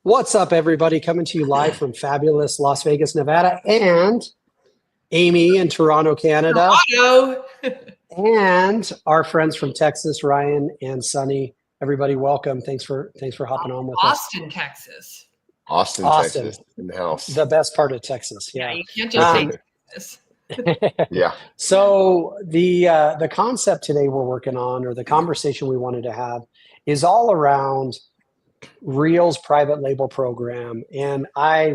What's up, everybody? Coming to you live from fabulous Las Vegas, Nevada, and Amy in Toronto, Canada, Toronto. and our friends from Texas, Ryan and Sunny. Everybody, welcome. Thanks for hopping on with us. Austin, Texas. Austin, Austin, Texas, in the house. the best part of Texas. Yeah, Yeah. you can't just say Texas. Yeah. So the concept today we're working on, or the conversation we wanted to have, is all around Real's private label program, and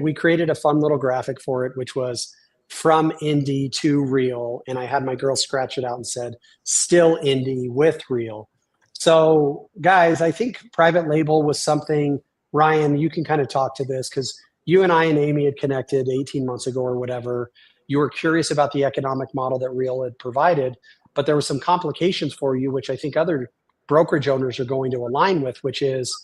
we created a fun little graphic for it, which was from Indy to Real, and I had my girl scratch it out and said still Indy with Real. So guys, I think private label was something, Ryan, you can kind of talk to this because you and I and Amy had connected 18 months ago or whatever. You were curious about the economic model that Real had provided, but there were some complications for you, which I think other brokerage owners are going to align with, which is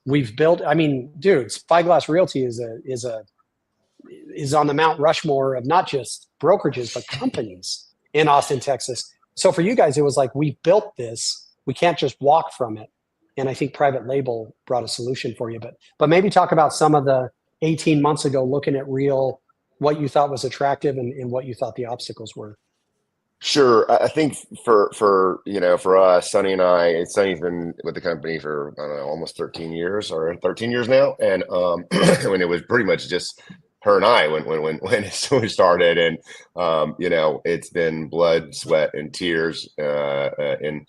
we've built. I mean, dude, Spyglass Realty is on the Mount Rushmore of not just brokerages but companies in Austin, Texas. So for you guys, it was like we built this. We can't just walk from it. And I think private label brought a solution for you. But maybe talk about some of the 18 months ago looking at Real, what you thought was attractive and what you thought the obstacles were. Sure. I think for us, Sonny and I, Sonny's been with the company for, I don't know, almost 13 years or 13 years now. And when it was pretty much just her and I when it started, and it's been blood, sweat, and tears in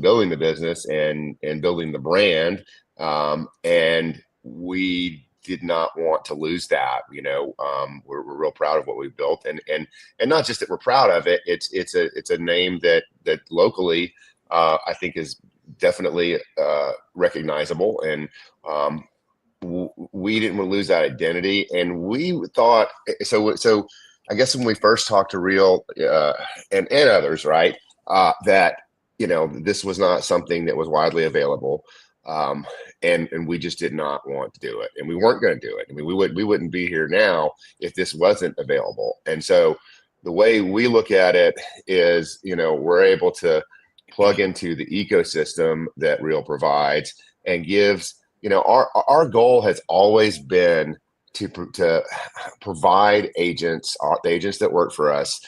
building the business and building the brand. And we did not want to lose that. We're real proud of what we've built, and not just that we're proud of it. It's a name that locally I think is definitely recognizable, and we didn't want to lose that identity. And we thought so. I guess when we first talked to Real and others, right, that this was not something that was widely available. And we just did not want to do it, and we weren't going to do it. I mean, we wouldn't be here now if this wasn't available. And so the way we look at it is, we're able to plug into the ecosystem that Real provides and gives. Our goal has always been to provide the agents that work for us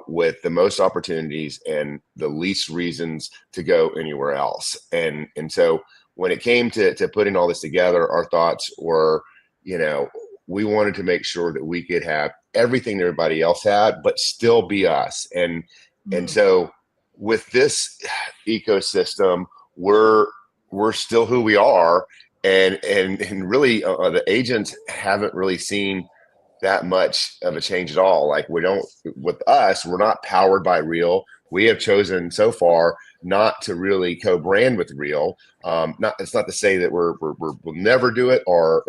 with the most opportunities and the least reasons to go anywhere else. And so when it came to putting all this together, our thoughts were, we wanted to make sure that we could have everything that everybody else had, but still be us. And so with this ecosystem, we're still who we are. And really the agents haven't really seen that much of a change at all. Like with us, we're not powered by Real. We have chosen so far not to really co-brand with Real. It's not to say that we'll never do it, or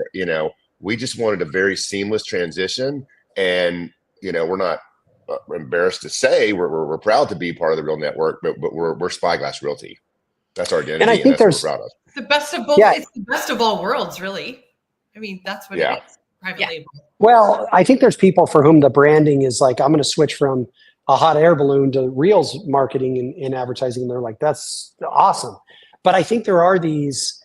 we just wanted a very seamless transition. And we're not embarrassed to say we're proud to be part of the Real network, but we're Spyglass Realty. That's our identity, And I think that's what we're proud of. It's the best of both. Yeah. It's the best of all worlds, really. I mean, that's what it is. Private label. Well, I think there's people for whom the branding is like, I'm going to switch from a hot air balloon to Real's marketing and advertising. And they're like, that's awesome. But I think there are these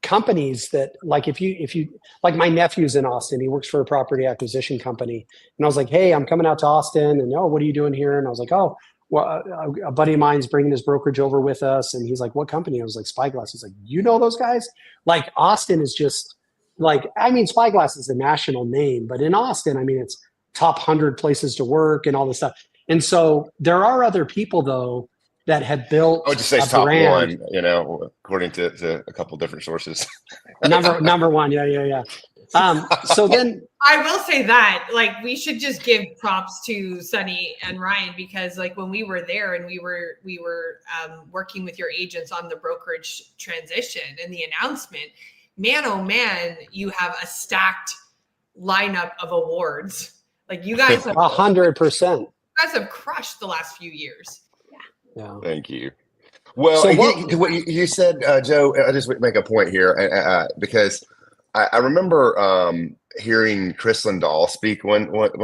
companies that, like, if you like, my nephew's in Austin, he works for a property acquisition company. And I was like, hey, I'm coming out to Austin. And what are you doing here? And I was like, oh, well, a buddy of mine's bringing his brokerage over with us. And he's like, what company? I was like, Spyglass. He's like, you know those guys? Like, Austin is just like, I mean, Spyglass is a national name, but in Austin, I mean, it's top 100 places to work and all this stuff. And so there are other people, though, that have built I would just say a top brand. one, according to a couple different sources. number one. Yeah. So then I will say that, like, we should just give props to Sunny and Ryan, because like when we were there and we were working with your agents on the brokerage transition and the announcement, man, oh man, you have a stacked lineup of awards. Like, you guys have 100%. You guys have crushed the last few years. Yeah. Thank you. Well, So what you said, Joe, I'll just make a point here because I remember hearing Chris Lindahl speak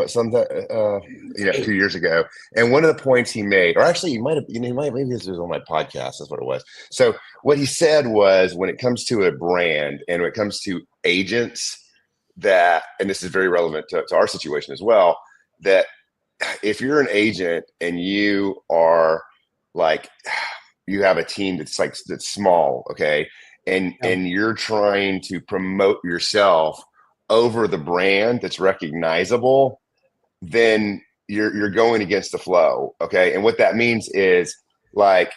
some 2 years ago, and one of the points he made, or actually, he might have, maybe this was on my podcast. That's what it was. So what he said was, when it comes to a brand and when it comes to agents, that, and this is very relevant to our situation as well, that if you're an agent and you are like, you have a team that's small, okay, and you're trying to promote yourself over the brand that's recognizable, then you're going against the flow, okay. And what that means is, like,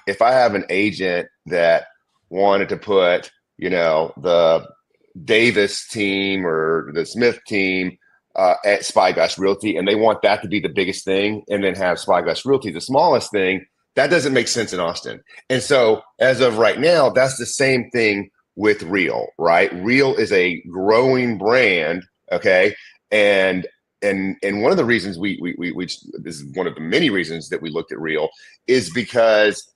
if I have an agent that wanted to put, the Davis team or the Smith team at Spyglass Realty, and they want that to be the biggest thing, and then have Spyglass Realty the smallest thing, that doesn't make sense in Austin. And so as of right now, that's the same thing with Real, right? Real is a growing brand, okay? And one of the reasons we this is one of the many reasons that we looked at Real, is because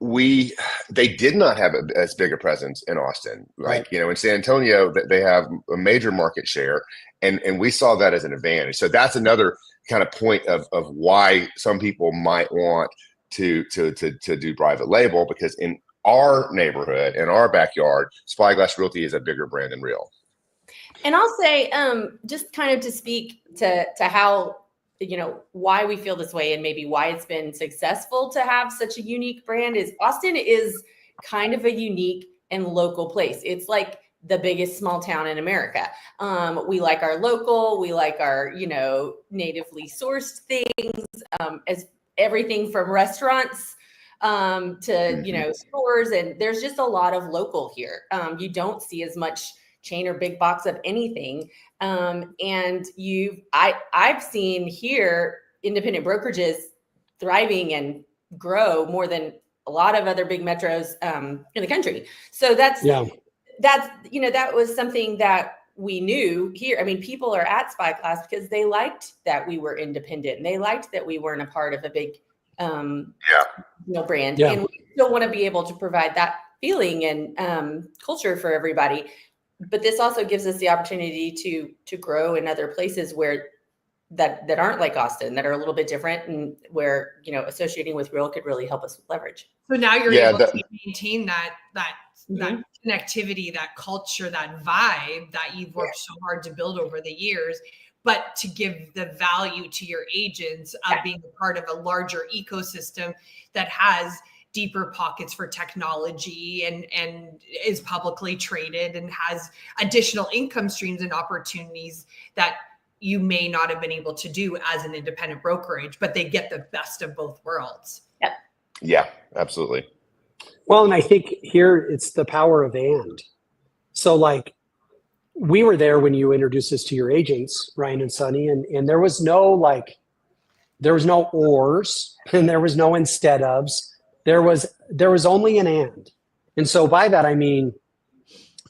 they did not have as big a presence in Austin. Like, in San Antonio, they have a major market share, and we saw that as an advantage. So that's another kind of point of why some people might want to do private label, because in our neighborhood, in our backyard, Spyglass Realty is a bigger brand than Real. And I'll say, just kind of to speak to how, why we feel this way and maybe why it's been successful to have such a unique brand, is Austin is kind of a unique and local place. It's like the biggest small town in America. We like our local, we like our, natively sourced things, as everything from restaurants to, stores. And there's just a lot of local here. You don't see as much chain or big box of anything. And I've seen here independent brokerages thriving and grow more than a lot of other big metros in the country. So that was something that we knew here. I mean, people are at Spyglass because they liked that we were independent, and they liked that we weren't a part of a big brand. Yeah. And we still want to be able to provide that feeling and culture for everybody. But this also gives us the opportunity to grow in other places where that aren't like Austin, that are a little bit different, and where, associating with Real could really help us leverage. So now you're able to maintain that connectivity, that culture, that vibe that you've worked so hard to build over the years, but to give the value to your agents of being a part of a larger ecosystem that has deeper pockets for technology and is publicly traded and has additional income streams and opportunities that you may not have been able to do as an independent brokerage, but they get the best of both worlds. Yeah, absolutely. Well, and I think here it's the power of and. So, like, we were there when you introduced us to your agents, Ryan and Sunny, and there was no ors, and there was no instead ofs. There was only an and. And so by that, I mean,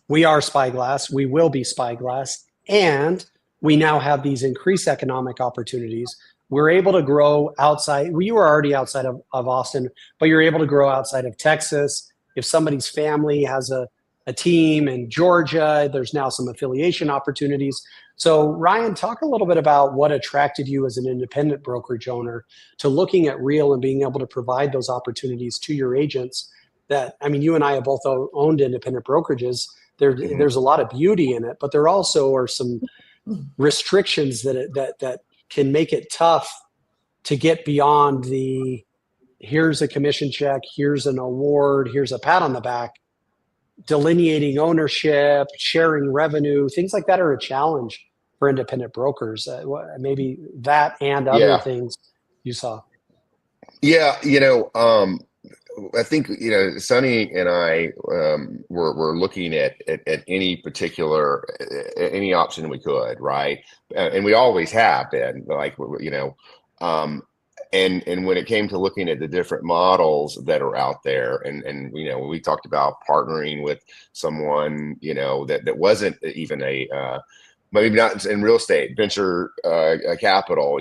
we are Spyglass, we will be Spyglass, and we now have these increased economic opportunities. We're able to grow outside. We were already outside of Austin, but you're able to grow outside of Texas. If somebody's family has a team in Georgia, there's now some affiliation opportunities. So Ryan, talk a little bit about what attracted you as an independent brokerage owner to looking at Real and being able to provide those opportunities to your agents. That, I mean, you and I have both owned independent brokerages. There's a lot of beauty in it, but there also are some restrictions that can make it tough to get beyond the here's a commission check, here's an award, here's a pat on the back. Delineating ownership, sharing revenue, things like that are a challenge for independent brokers. Maybe that and other things you saw. Yeah, I think Sunny and I were looking at any particular any option we could, right? And we always have been, like, and when it came to looking at the different models that are out there, and we talked about partnering with someone that wasn't even maybe not in real estate, venture capital,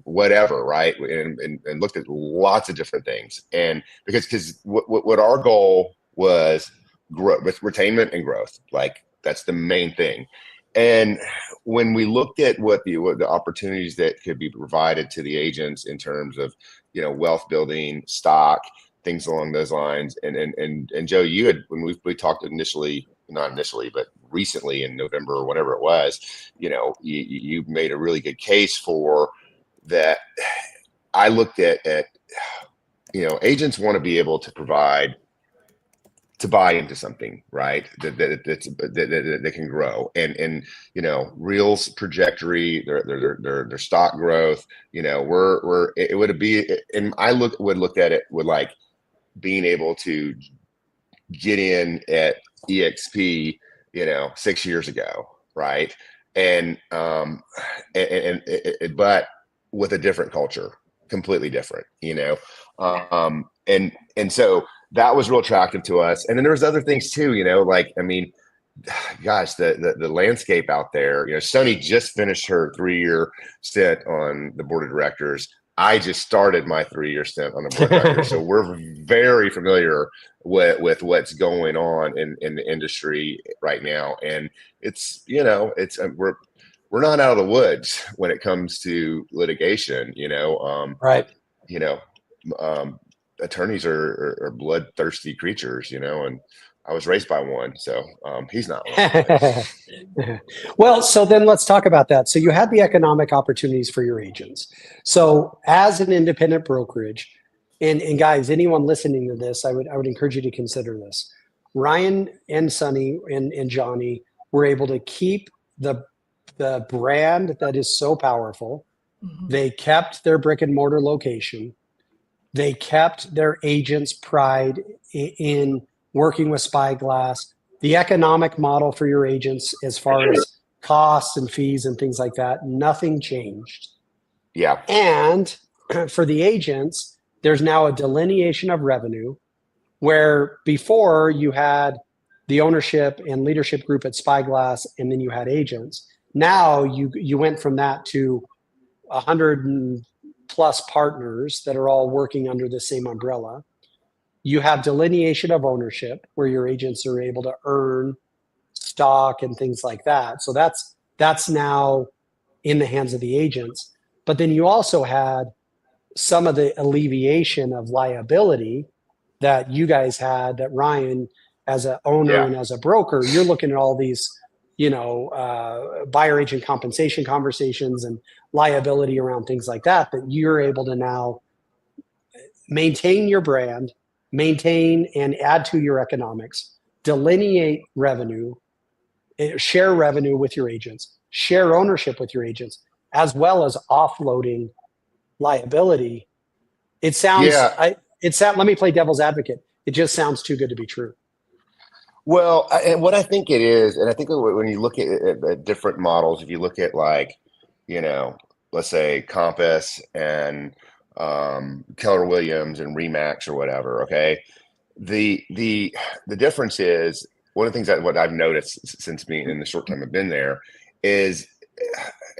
whatever, right? And looked at lots of different things. And because what our goal was with retainment and growth. Like that's the main thing. And when we looked at what the opportunities that could be provided to the agents in terms of, wealth building, stock, things along those lines. And Joe, you had, when we talked initially, not initially, but recently in November or whatever it was, you made a really good case for that. I looked at agents want to be able to buy into something, right? That can grow, and Real's trajectory, their stock growth. It would be, and I would look at it with like being able to get in at EXP, 6 years ago, right? And but with a different culture, completely different, and so that was real attractive to us. And then there was other things too, gosh, the landscape out there. Sunny just finished her 3-year stint on the board of directors. I just started my 3-year stint on the board of directors, so we're very familiar with what's going on in the industry right now. And it's we're not out of the woods when it comes to litigation. Right. Attorneys are bloodthirsty creatures, and I was raised by one, so he's not one. Well, so then let's talk about that. So you had the economic opportunities for your agents. So as an independent brokerage, and guys, anyone listening to this, I would encourage you to consider this. Ryan and Sonny and Johnny were able to keep the brand that is so powerful. Mm-hmm. They kept their brick and mortar location. They kept their agents' pride in working with Spyglass. The economic model for your agents, as far as costs and fees and things like that, nothing changed. Yeah. And for the agents, there's now a delineation of revenue, where before you had the ownership and leadership group at Spyglass, and then you had agents. Now you went from that to 100+ partners that are all working under the same umbrella. You have delineation of ownership, where your agents are able to earn stock and things like that. So that's now in the hands of the agents. But then you also had some of the alleviation of liability that you guys had, that Ryan, as an owner and as a broker, you're looking at all these, buyer agent compensation conversations and liability around things like that you're able to now maintain your brand, maintain and add to your economics, delineate revenue, share revenue with your agents, share ownership with your agents, as well as offloading liability. It sounds, let me play devil's advocate. It just sounds too good to be true. Well, and what I think it is, and I think when you look at different models, if you look at let's say Compass and Keller Williams and Remax or whatever, okay, the difference is, one of the things that what I've noticed since being in the short time I've been there is,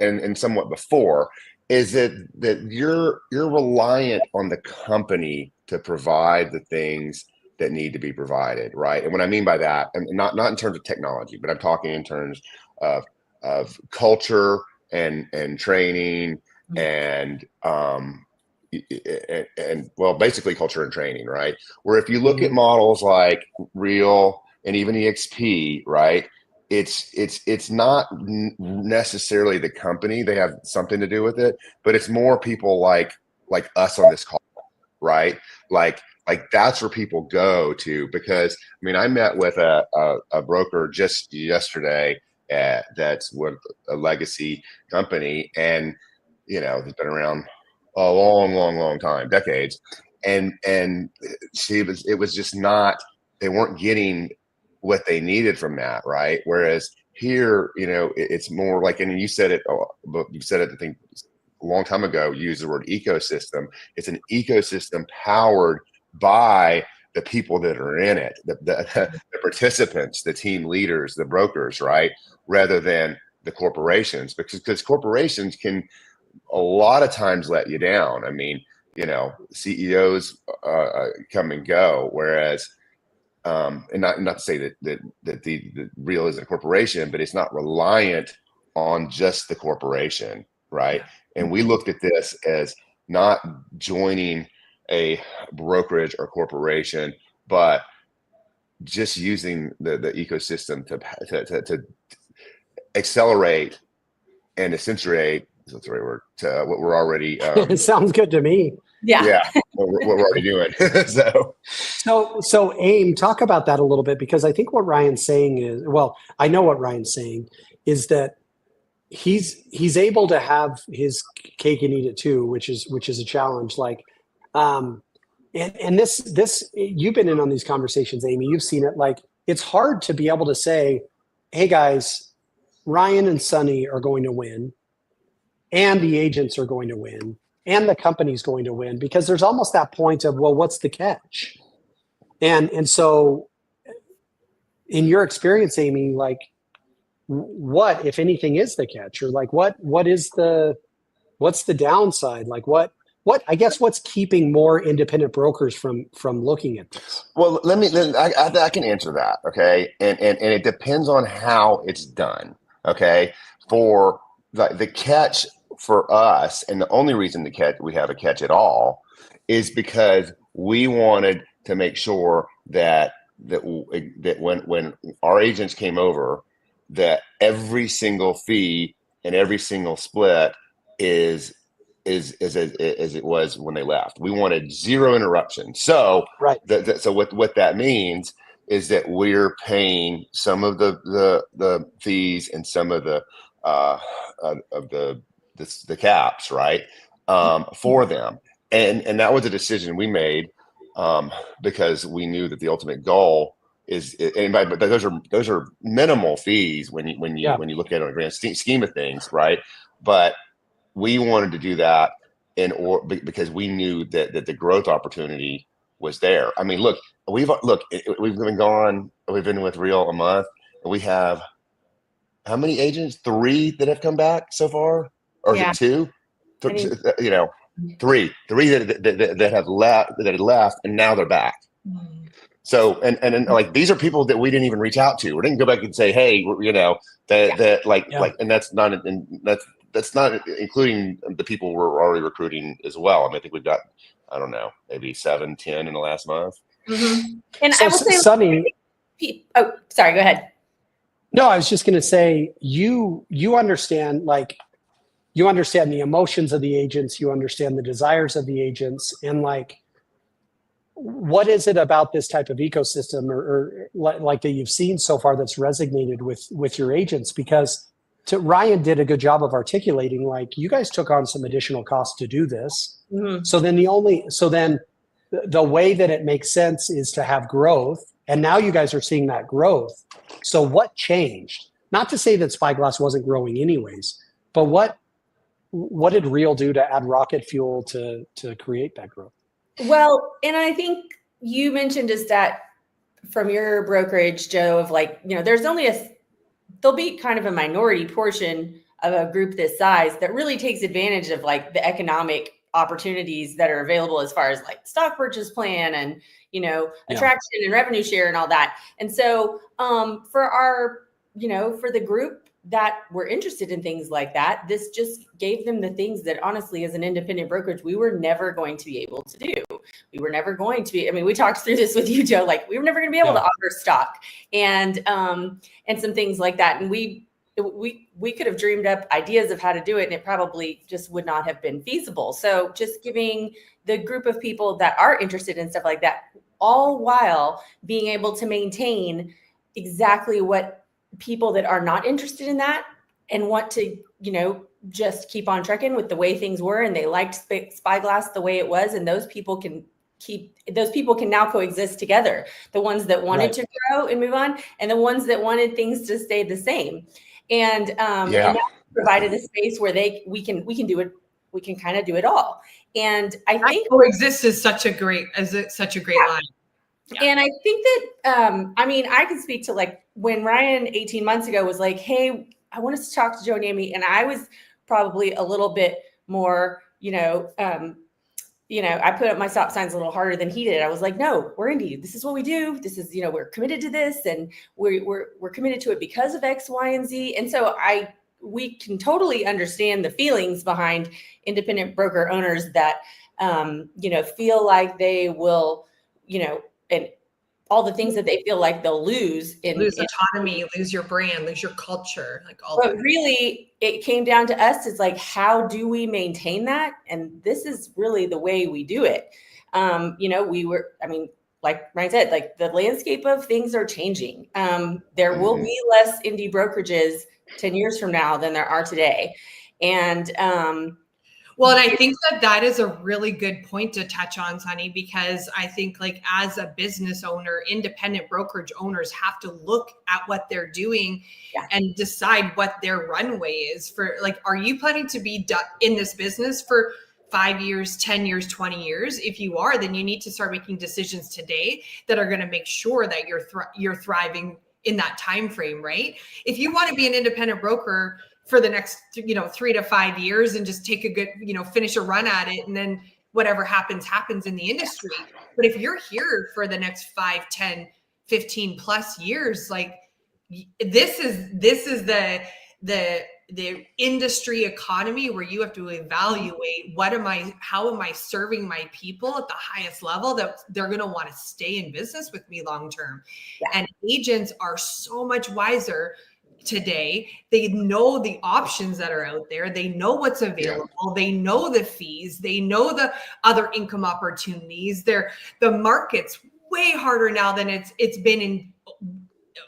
and somewhat before, is that you're reliant on the company to provide the things that need to be provided, right? And what I mean by that, and not in terms of technology, but I'm talking in terms of culture and training and well, basically culture and training, right? Where if you look at models like Real and even EXP, right, it's not necessarily the company. They have something to do with it, but it's more people like us on this call, right? Like that's where people go to, because I met with a broker just yesterday that's with a legacy company, and they've been around a long time, decades, and it was just not, they weren't getting what they needed from that, right? Whereas here, it's more like, and you said it, I think a long time ago, you used the word ecosystem. It's an ecosystem powered by the people that are in it, the participants, the team leaders, the brokers, right? Rather than the corporations, because corporations can a lot of times let you down. CEOs come and go, whereas and not to say that the Real isn't a corporation, but it's not reliant on just the corporation, right? And we looked at this as not joining a brokerage or corporation, but just using the ecosystem to accelerate and accentuate, that's the right word, to what we're already It sounds good to me. Yeah. what we're already doing. So AIM, talk about that a little bit, because I think what Ryan's saying is, well, I know what Ryan's saying is that he's able to have his cake and eat it too, which is a challenge. Like, and this you've been in on these conversations, Amy. You've seen it. Like, it's hard to be able to say, "Hey guys, Ryan and Sonny are going to win, and the agents are going to win, and the company's going to win," because there's almost that point of, well, what's the catch? And so, in your experience, Amy, like, what, if anything, is the catch, or like what's the downside? Like what I guess what's keeping more independent brokers from looking at this? Well, I can answer that. Okay. And it depends on how it's done. Okay. For the catch for us, and the only reason we have a catch at all is because we wanted to make sure that when our agents came over, that every single fee and every single split is as it was when they left. We wanted zero interruption. So right. So what that means is that we're paying some of the fees and some of the caps, right, for them. And that was a decision we made because we knew that the ultimate goal is, but those are minimal fees when you look at it on a grand scheme of things, right? But we wanted to do that because we knew that the growth opportunity was there. I mean, we've been with Real a month, and we have how many agents? 3 that have come back so far, or is it 2? You know, three that have left, and now they're back. So, and like, these are people that we didn't even reach out to. We didn't go back and say, hey, you know, and that's not including the people we're already recruiting as well. I mean, I think we've got, I don't know, maybe 7, 10 in the last month. Mm-hmm. And so, I will say, Sonny, oh, sorry, go ahead. No, I was just going to say, you understand, like, you understand the emotions of the agents, you understand the desires of the agents, and like, what is it about this type of ecosystem or like that you've seen so far that's resonated with your agents? Because Ryan did a good job of articulating, like, you guys took on some additional costs to do this. Mm-hmm. So then the way that it makes sense is to have growth. And now you guys are seeing that growth. So what changed? Not to say that Spyglass wasn't growing anyways, but what did Real do to add rocket fuel to create that growth? Well, and I think you mentioned a stat from your brokerage, Joe, of like, you know, there'll be kind of a minority portion of a group this size that really takes advantage of like the economic opportunities that are available as far as like stock purchase plan and, you know, attraction and revenue share and all that. And so for the group that were interested in things like that, this just gave them the things that honestly, as an independent brokerage, we were never going to be able to do. We were never going to be, I mean, we talked through this with you, Joe, like we were never going to be able to offer stock and some things like that. And we could have dreamed up ideas of how to do it, and it probably just would not have been feasible. So just giving the group of people that are interested in stuff like that, all while being able to maintain exactly what people that are not interested in that and want to, you know, just keep on trucking with the way things were, and they liked Spyglass the way it was, and those people can now coexist together. The ones that wanted to grow and move on, and the ones that wanted things to stay the same. And and that provided a space where we can do it. We can kind of do it all. And I think coexist is such a great line. Yeah. And I think that, I mean, I can speak to like when Ryan 18 months ago was like, hey, I want us to talk to Joe and Amy. And I was probably a little bit more, you know, I put up my stop signs a little harder than he did. I was like, no, we're Indy. This is what we do. This is, we're committed to this, and we're committed to it because of X, Y, and Z. And so we can totally understand the feelings behind independent broker owners that, feel like they will, and all the things that they feel like they'll lose lose autonomy, lose your brand, lose your culture, like all but really it came down to us. It's like, how do we maintain that? And this is really the way we do it. Like Ryan said, like the landscape of things are changing. There will be less indie brokerages 10 years from now than there are today. And well, and I think that is a really good point to touch on, Sunny, because I think like as a business owner, independent brokerage owners have to look at what they're doing and decide what their runway is for. Like, are you planning to be in this business for 5 years, 10 years, 20 years? If you are, then you need to start making decisions today that are going to make sure that you're thriving in that time frame, right? If you want to be an independent broker for the next 3 to 5 years and just take a good finish a run at it, and then whatever happens in the industry. But if you're here for the next 5, 10, 15 plus years, like this is the industry economy where you have to evaluate how am I serving my people at the highest level that they're going to want to stay in business with me long term. And agents are so much wiser today. They know the options that are out there. They know what's available. They know the fees. They know the other income opportunities. The market's way harder now than it's been in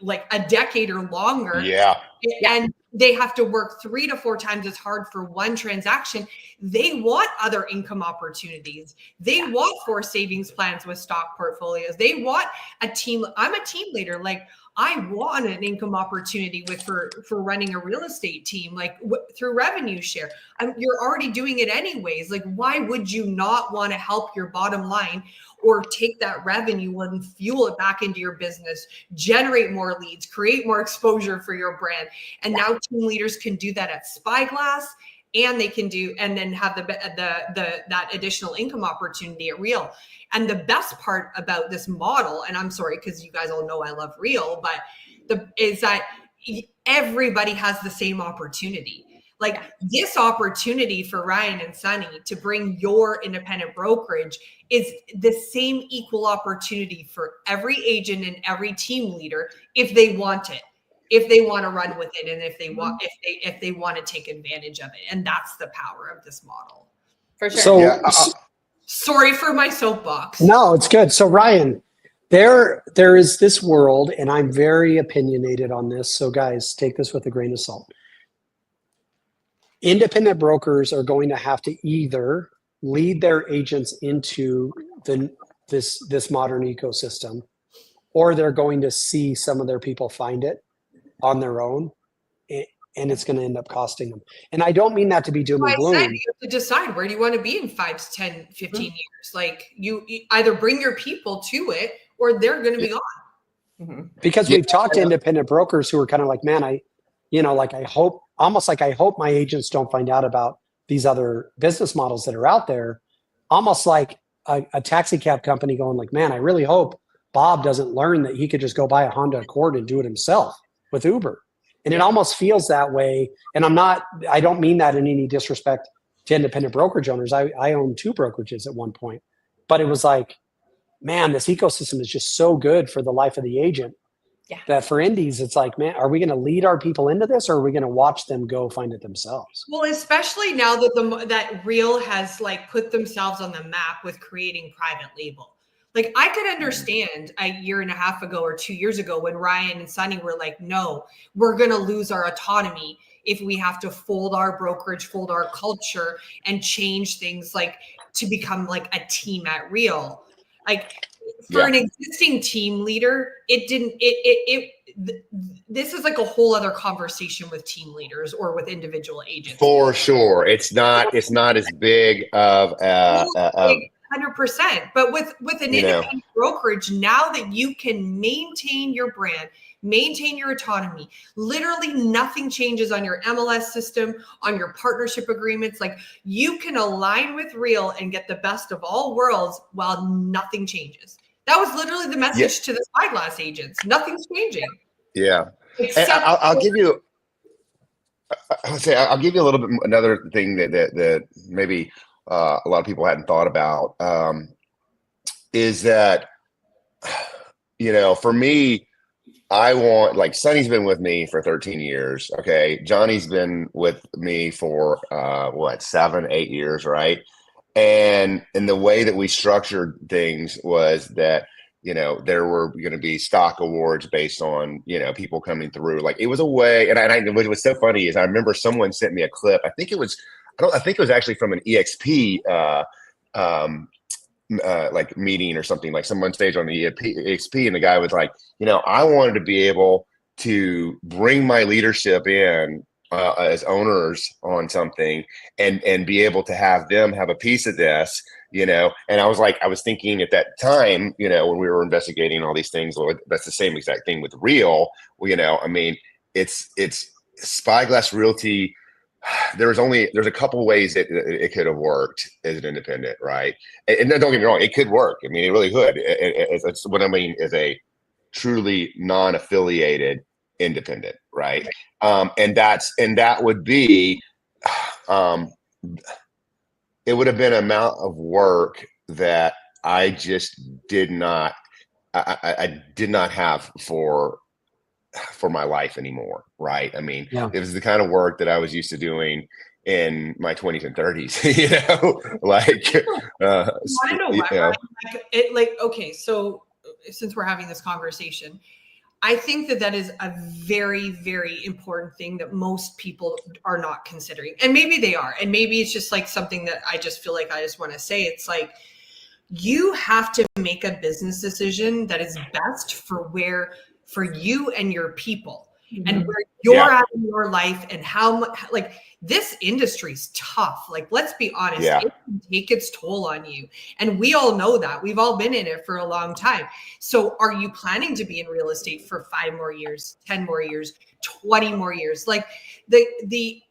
like a decade or longer. And they have to work 3 to 4 times as hard for one transaction. They want other income opportunities. They want 4 savings plans with stock portfolios. They want a team. I'm a team leader. Like, I want an income opportunity for running a real estate team, like through revenue share. You're already doing it anyways. Like, why would you not want to help your bottom line or take that revenue and fuel it back into your business, generate more leads, create more exposure for your brand? And now team leaders can do that at Spyglass, and they can then have that additional income opportunity at Real. And the best part about this model, and I'm sorry, because you guys all know I love Real, but is that everybody has the same opportunity. Like, this opportunity for Ryan and Sunny to bring your independent brokerage is the same equal opportunity for every agent and every team leader if they want it, if they want to run with it, and if they want to take advantage of it. And that's the power of this model. For sure. So sorry for my soapbox. No, it's good. So Ryan, there is this world, and I'm very opinionated on this. So guys, take this with a grain of salt. Independent brokers are going to have to either lead their agents into this modern ecosystem, or they're going to see some of their people find it on their own, and it's going to end up costing them. And I don't mean that to be doom and gloom. You have to decide, where do you want to be in 5 to 10, 15 years? Like, you either bring your people to it, or they're going to be gone. Because we've talked to independent brokers who are kind of like, man, I hope my agents don't find out about these other business models that are out there. Almost like a taxi cab company going like, man, I really hope Bob doesn't learn that he could just go buy a Honda Accord and do it himself with Uber. And it almost feels that way. And I don't mean that in any disrespect to independent brokerage owners. I owned 2 brokerages at one point, but it was like, man, this ecosystem is just so good for the life of the agent. That for indies, it's like, man, are we going to lead our people into this, or are we going to watch them go find it themselves? Well, especially now that that Real has like put themselves on the map with creating private label. Like, I could understand a year and a half ago or 2 years ago when Ryan and Sunny were like, no, we're going to lose our autonomy if we have to fold our brokerage, fold our culture, and change things like to become like a team at Real. Like, for an existing team leader, this is like a whole other conversation with team leaders or with individual agents. For sure. It's not as big of 100%. But with an independent brokerage, now that you can maintain your brand, maintain your autonomy, literally nothing changes on your MLS system, on your partnership agreements. Like, you can align with Real and get the best of all worlds while nothing changes. That was literally the message to the Spyglass agents. Nothing's changing. Yeah. Except I'll give you. I'll give you a little bit another thing that maybe a lot of people hadn't thought about, is that, for me, I want, like, Sonny's been with me for 13 years. Okay. Johnny's been with me for 7, 8 years. Right. And the way that we structured things was that, there were going to be stock awards based on, people coming through. Like, it was a way. And what was so funny is I remember someone sent me a clip. I think it was actually from an EXP, like meeting or something, like someone stage on the EXP. And the guy was like, I wanted to be able to bring my leadership in as owners on something and be able to have them have a piece of this, and I was thinking at that time, when we were investigating all these things, well, that's the same exact thing with Real. It's Spyglass Realty. There's a couple ways that it could have worked as an independent, right? And don't get me wrong, it could work. It really could. It's what I mean is a truly non-affiliated independent, right? And that would be, it would have been an amount of work that I just did not have for my life anymore, right? It was the kind of work that I was used to doing in my 20s and 30s, Okay, so since we're having this conversation, I think that is a very, very important thing that most people are not considering. And maybe they are. And maybe it's just like something that I just feel like I just want to say. It's like, you have to make a business decision that is best for you and your people, and where you're at in your life, and how much, like, this industry's tough. Like, let's be honest, it can take its toll on you. And we all know that. We've all been in it for a long time. So are you planning to be in real estate for 5 more years, 10 more years, 20 more years? Like, the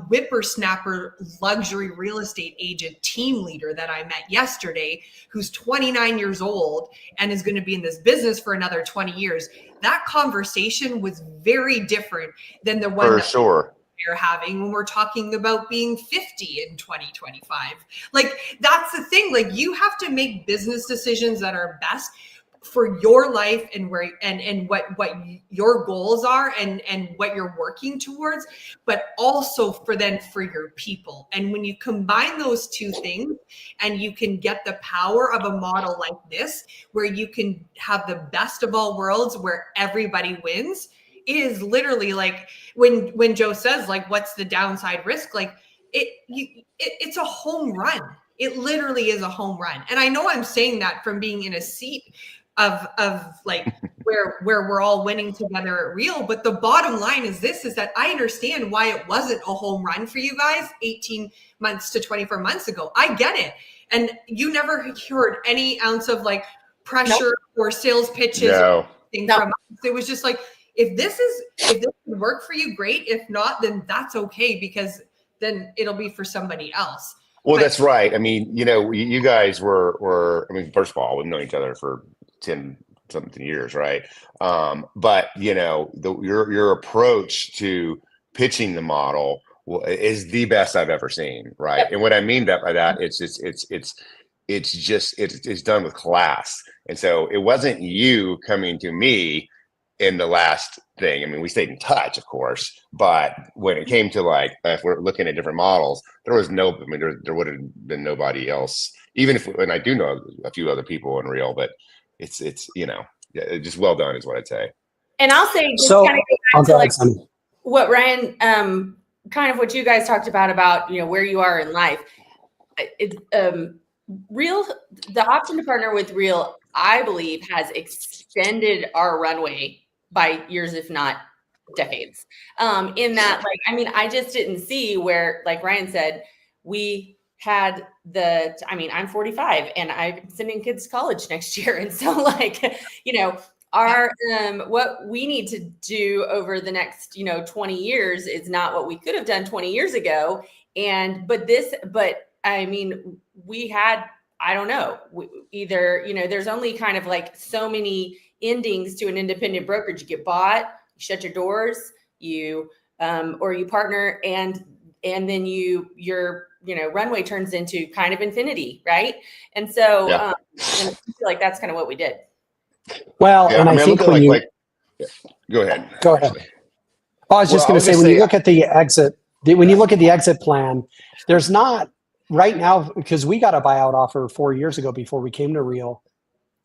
whippersnapper luxury real estate agent team leader that I met yesterday, who's 29 years old and is going to be in this business for another 20 years. That conversation was very different than the one we're having when we're talking about being 50 in 2025. Like, that's the thing. Like, you have to make business decisions that are best for your life and what your goals are and what you're working towards, but also for your people. And when you combine those two things, and you can get the power of a model like this, where you can have the best of all worlds, where everybody wins, is literally like when Joe says, like, what's the downside risk? Like, it's a home run. It literally is a home run. And I know I'm saying that from being in a seat of like where we're all winning together at Real. But the bottom line is that I understand why it wasn't a home run for you guys 18 months to 24 months ago. I get it. And you never heard any ounce of like pressure or sales pitches or anything from us. It was just like, if this would work for you, great. If not, then that's okay, because then it'll be for somebody else. Well, that's right. You guys were, first of all, we've known each other for 10 something years, right? But your approach to pitching the model is the best I've ever seen, right? And what I mean by that, it's done with class. And so it wasn't you coming to me in the last thing. We stayed in touch, of course, but when it came to, like, if we're looking at different models, there was there would have been nobody else, and I do know a few other people in Real, but it's just well done is what I'd say. And I'll say, just kind of go back to like what Ryan, kind of what you guys talked about, where you are in life. Real, the option to partner with Real, I believe, has extended our runway by years, if not decades. In that, I just didn't see where, like Ryan said, we had I'm 45 and I'm sending kids to college next year. And so like, our what we need to do over the next 20 years is not what we could have done 20 years ago. But I mean, we had, I don't know, there's only kind of like so many endings to an independent brokerage. You get bought, you shut your doors, or you partner, and then your runway turns into kind of infinity, right? And so and I feel like that's kind of what we did. Well, and I think when go ahead. Go ahead. I was just going to say, when you look at the exit plan, there's not right now, because we got a buyout offer 4 years ago before we came to Real.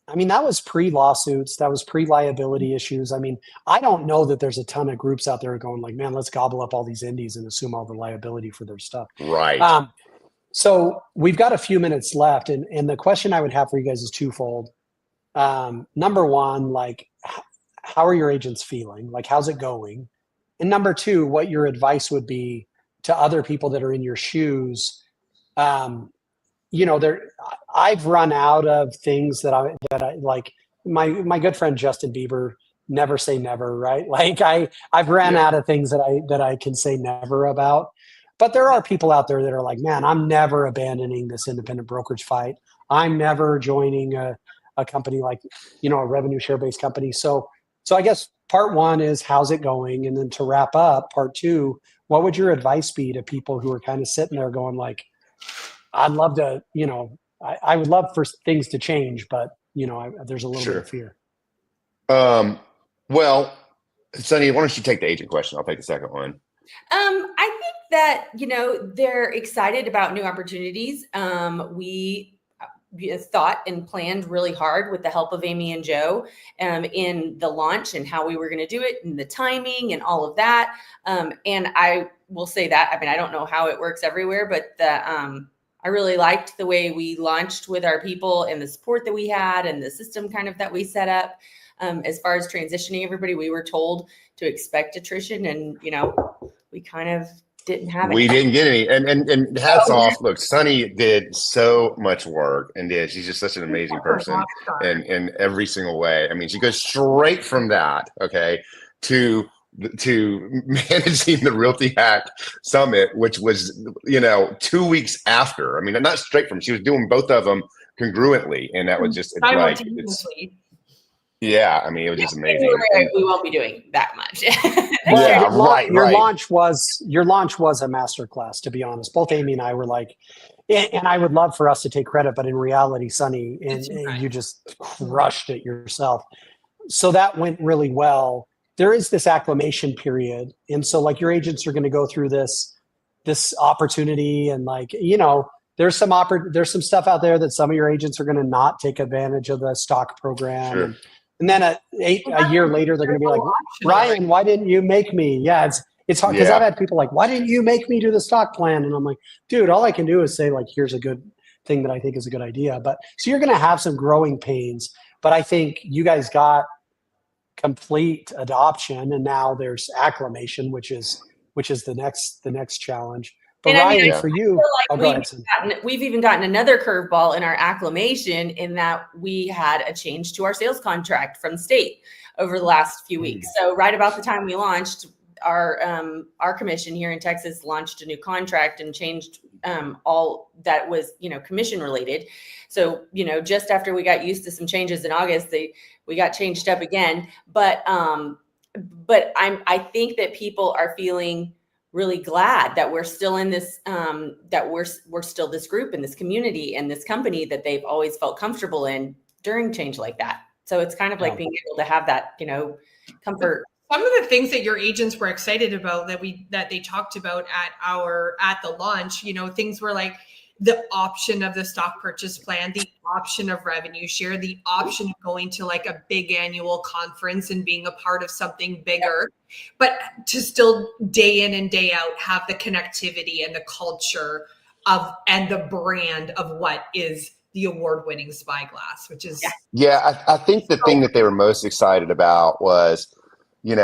I mean, that was pre-lawsuits. That was pre-liability issues. I mean, I don't know that there's a ton of groups out there going like, man, let's gobble up all these indies and assume all the liability for their stuff. Right. So we've got a few minutes left. And the question I would have for you guys is twofold. Number one, like, how are your agents feeling? Like, how's it going? And number two, what your advice would be to other people that are in your shoes. I've run out of things that I like. My good friend Justin Bieber, never say never, right? Like I've ran out of things that I can say never about. But there are people out there that are like, man, I'm never abandoning this independent brokerage fight. I'm never joining a company like, a revenue share based company. So I guess part one is, how's it going? And then to wrap up, part two, what would your advice be to people who are kind of sitting there going like, I'd love to, I would love for things to change, but there's a little bit of fear. Well, Sunny, why don't you take the agent question? I'll take the second one. I think that, they're excited about new opportunities. We thought and planned really hard with the help of Amy and Joe in the launch and how we were going to do it and the timing and all of that. And I will say that, I don't know how it works everywhere, but I really liked the way we launched with our people and the support that we had and the system kind of that we set up. As far as transitioning everybody, we were told to expect attrition, and we kind of didn't have it. We didn't get any, and hats off. Look, Sunny did so much work, and she's just such an amazing person, in every single way. I mean, she goes straight from that, to managing the Realty Hack Summit, which was 2 weeks after. I mean, not straight from. She was doing both of them congruently, and that was just like yeah, I mean, it was just amazing. We won't be doing that much. Your launch was a masterclass, to be honest. Both Amy and I were like, and I would love for us to take credit, but in reality, Sunny, and you just crushed it yourself. So that went really well. There is this acclimation period, and so like your agents are going to go through this opportunity, and like there's some stuff out there that some of your agents are going to not take advantage of the stock program. Sure. And then a year later, they're going to be like, Ryan, why didn't you make me? Yeah, it's hard because I've had people like, why didn't you make me do the stock plan? And I'm like, dude, all I can do is say like, here's a good thing that I think is a good idea. But so you're going to have some growing pains. But I think you guys got complete adoption, and now there's acclimation, which is the next challenge. But Ryan, for you, we've even gotten another curveball in our acclimation, in that we had a change to our sales contract from the state over the last few weeks. So right about the time we launched, our commission here in Texas launched a new contract and changed all that was commission related. So just after we got used to some changes in August, we got changed up again. But I think that people are feeling really glad that we're still in this, that we're still this group and this community and this company that they've always felt comfortable in during change like that. So it's kind of like being able to have that, comfort. Some of the things that your agents were excited about that they talked about at the launch, things were like the option of the stock purchase plan, the option of revenue share, the option of going to like a big annual conference and being a part of something bigger, but to still day in and day out have the connectivity and the culture and the brand of what is the award-winning Spyglass, which is I think the thing that they were most excited about was, there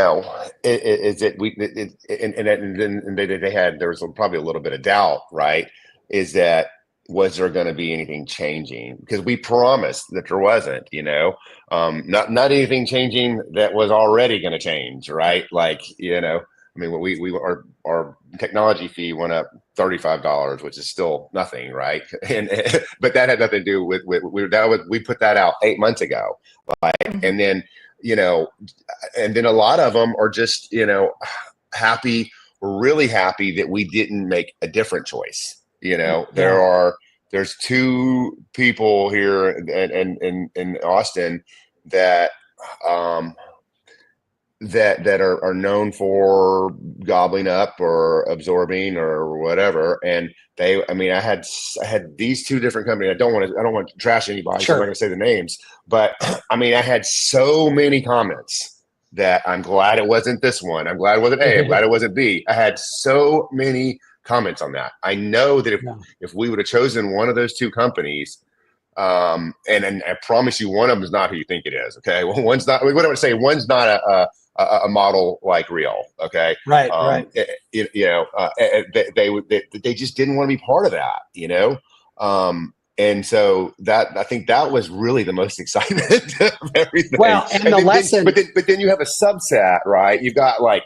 was probably a little bit of doubt, right? Is that was there going to be anything changing? Because we promised that there wasn't, not anything changing that was already going to change, right? Like, I mean, our technology fee went up $35, which is still nothing, right? And but that had nothing to do with we put that out 8 months ago, like, and then a lot of them are just happy, really happy that we didn't make a different choice. There's two people here in Austin that that are known for gobbling up or absorbing or whatever. And I had these two different companies. I don't want to trash anybody. Sure. So I'm not going to say the names, but I had so many comments that I'm glad it wasn't this one. I'm glad it wasn't A. I'm glad it wasn't B. I had so many comments on that. I know that if we would have chosen one of those two companies, and I promise you, one of them is not who you think it is. Okay, well, one's not. What I would say, one's not a model like Real. Okay, right. They just didn't want to be part of that. And so I think that was really the most excitement of everything. Well, and the lesson, but then you have a subset, right? You've got like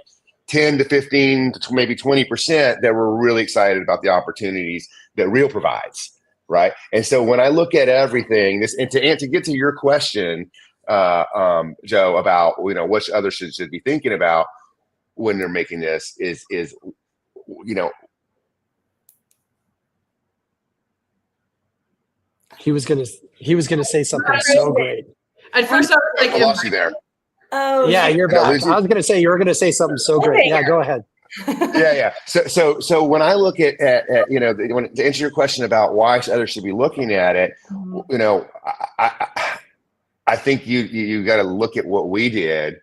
10 to 15 to maybe 20% that were really excited about the opportunities that Real provides, right? And so when I look at everything, and to get to your question, Joe, about what others should be thinking about when they're making this is he was gonna say something so great. At first, I was like, I lost you there. Oh, yeah, you're back. I was gonna say you were gonna say something so great. Yeah, go ahead. Yeah. So when I look at to answer your question about why others should be looking at it, I think you got to look at what we did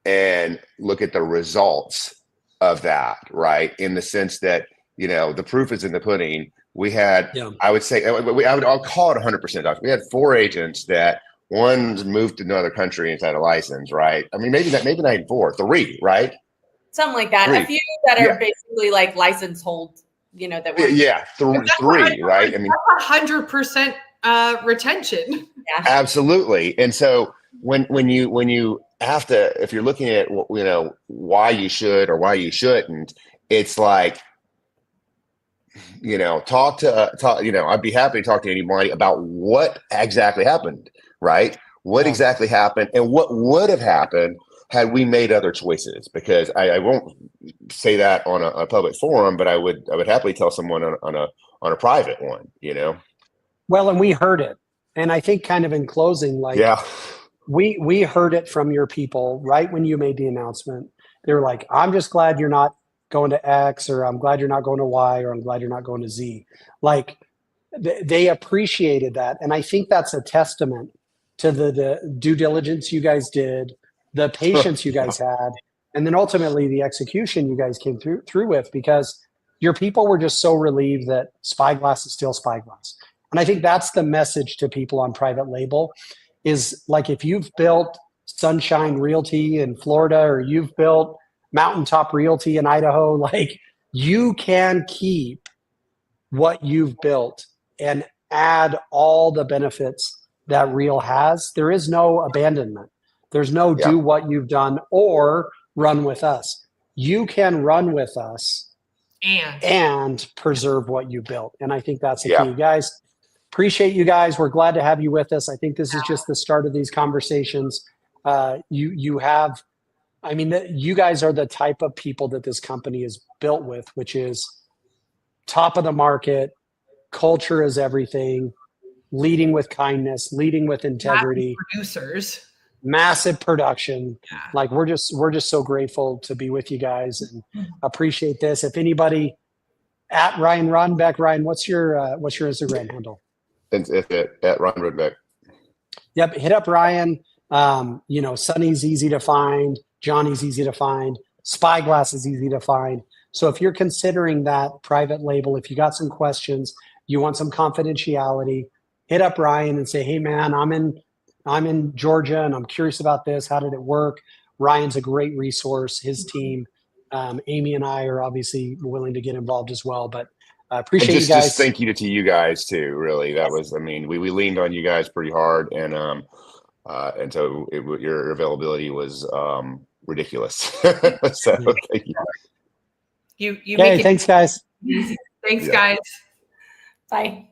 and look at the results of that, right? In the sense that the proof is in the pudding. We had, I would say, I'll call it 100%. We had 4 agents that one's moved to another country and had a license, right? I mean, maybe not even 4, 3, right? Something like that. 3. A few that are basically like license hold, that were 3, right? I mean, 100% retention. Yeah. Absolutely. And so when you have to, if you're looking at why you should or why you shouldn't, it's like talk. I'd be happy to talk to anybody about what exactly happened, right? What exactly happened and what would have happened had we made other choices, because I won't say that on a public forum, but I would happily tell someone on a private one, Well, and we heard it. And I think kind of in closing, we heard it from your people right when you made the announcement. They were like, I'm just glad you're not going to X, or I'm glad you're not going to Y, or I'm glad you're not going to Z. Like they appreciated that. And I think that's a testament to the due diligence you guys did, the patience you guys had, and then ultimately the execution you guys came through with, because your people were just so relieved that Spyglass is still Spyglass. And I think that's the message to people on private label is like, if you've built Sunshine Realty in Florida, or you've built Mountaintop Realty in Idaho, like you can keep what you've built and add all the benefits that Real has. There is no abandonment. There's no do what you've done or run with us. You can run with us and preserve what you built. And I think that's the key. Guys, appreciate you guys. We're glad to have you with us. I think this is just the start of these conversations. You guys are the type of people that this company is built with, which is top of the market. Culture is everything. Leading with kindness, leading with integrity. Massive production. Yeah. Like we're just so grateful to be with you guys and appreciate this. If anybody at Ryan Roddenbeck, Ryan, what's your Instagram handle? It's at Ryan Roddenbeck. Yep, hit up Ryan. Sonny's easy to find. Johnny's easy to find. Spyglass is easy to find. So if you're considering that private label, if you got some questions, you want some confidentiality, hit up Ryan and say, hey man, I'm in Georgia and I'm curious about this. How did it work? Ryan's a great resource. His team, Amy and I are obviously willing to get involved as well. But I appreciate just, you guys. Just thank you to you guys too. Really, that was. I mean, we leaned on you guys pretty hard, and so your availability was ridiculous. So thank you. You Okay, make it thanks, guys. easy. Thanks, Yeah. guys. Bye.